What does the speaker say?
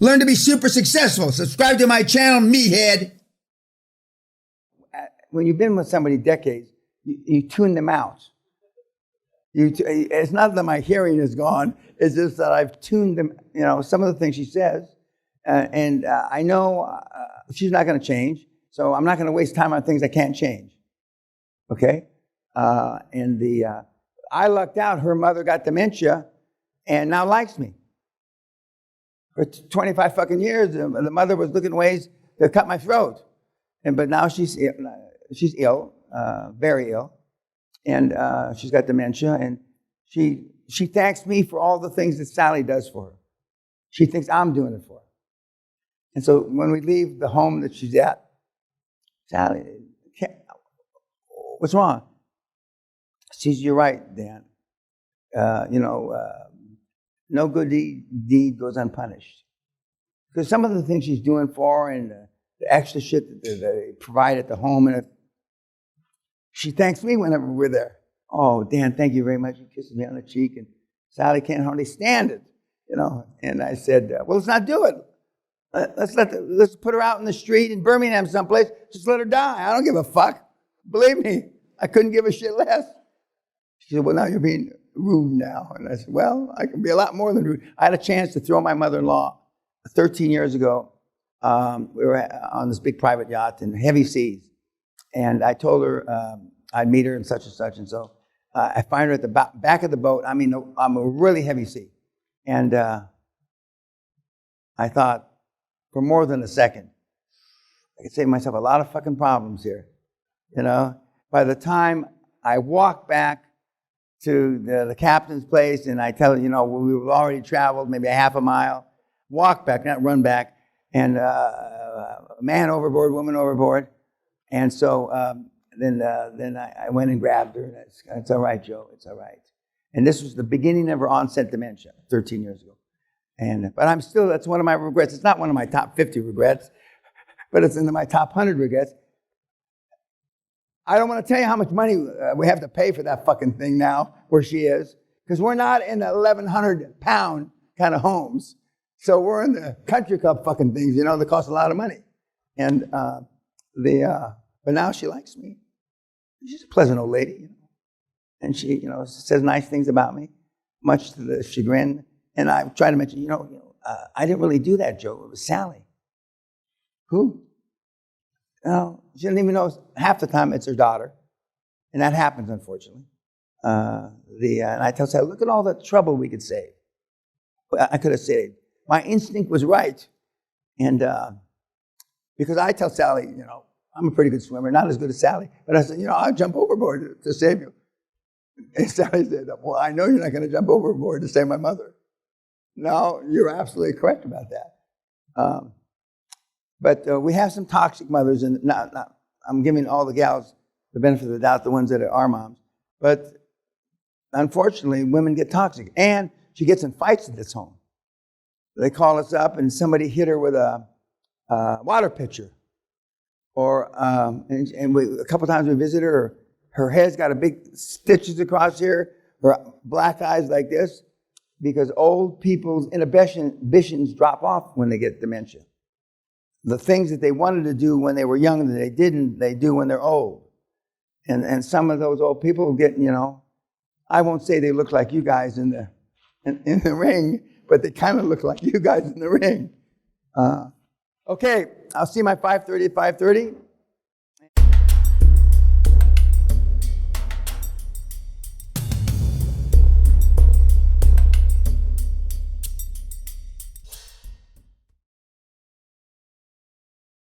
Learn to be super successful. Subscribe to my channel, Meathead. When you've been with somebody decades, you tune them out. It's not that my hearing is gone. It's just that I've tuned them, some of the things she says. And I know she's not going to change. So I'm not going to waste time on things I can't change. Okay? I lucked out. Her mother got dementia and now likes me. For 25 fucking years, the mother was looking ways to cut my throat. But now she's ill, very ill. And she's got dementia. And she thanks me for all the things that Sally does for her. She thinks I'm doing it for her. And so when we leave the home that she's at, Sally, what's wrong? She says, you're right, Dan. No good deed goes unpunished. Because some of the things she's doing for her and the extra shit that they provide at the home, and she thanks me whenever we're there. Oh, Dan, thank you very much. She kisses me on the cheek, and Sally can't hardly stand it, And I said, well, let's not do it. Let's put her out in the street in Birmingham someplace. Just let her die. I don't give a fuck. Believe me, I couldn't give a shit less. She said, well, now you're being rude now. And I said, well, I can be a lot more than rude. I had a chance to throw my mother-in-law 13 years ago. We were on this big private yacht in heavy seas. And I told her I'd meet her in such and such. And so I find her at the back of the boat. I mean, I'm a really heavy sea. And I thought, for more than a second, I could save myself a lot of fucking problems here. By the time I walk back to the captain's place and I tell her, we've already traveled maybe a half a mile, walk back, not run back, and man overboard, woman overboard. And so then I went and grabbed her. And it's all right, Joe, it's all right. And this was the beginning of her onset dementia 13 years ago. But I'm still, that's one of my regrets. It's not one of my top 50 regrets, but it's into my top 100 regrets. I don't want to tell you how much money we have to pay for that fucking thing now, where she is, because we're not in the 1,100 pound kind of homes. So we're in the country club fucking things, that cost a lot of money. And but now she likes me. She's a pleasant old lady, and she, says nice things about me, much to the chagrin. And I try to mention, I didn't really do that, Joe. It was Sally. Who? She doesn't even know half the time it's her daughter. And that happens, unfortunately. And I tell Sally, look at all the trouble we could save. I could have saved. My instinct was right. And because I tell Sally, I'm a pretty good swimmer, not as good as Sally. But I said, I'll jump overboard to save you. And Sally said, well, I know you're not going to jump overboard to save my mother. No, you're absolutely correct about that. But we have some toxic mothers, and I'm giving all the gals the benefit of the doubt, the ones that are our moms. But unfortunately, women get toxic. And she gets in fights at this home. They call us up, and somebody hit her with a water pitcher. Or a couple times we visit her, her head's got a big stitches across here, her black eyes like this. Because old people's inhibitions drop off when they get dementia. The things that they wanted to do when they were young that they didn't, they do when they're old. And some of those old people get, I won't say they look like you guys in the ring, but they kind of look like you guys in the ring. Okay, I'll see my 5:30 at 5:30.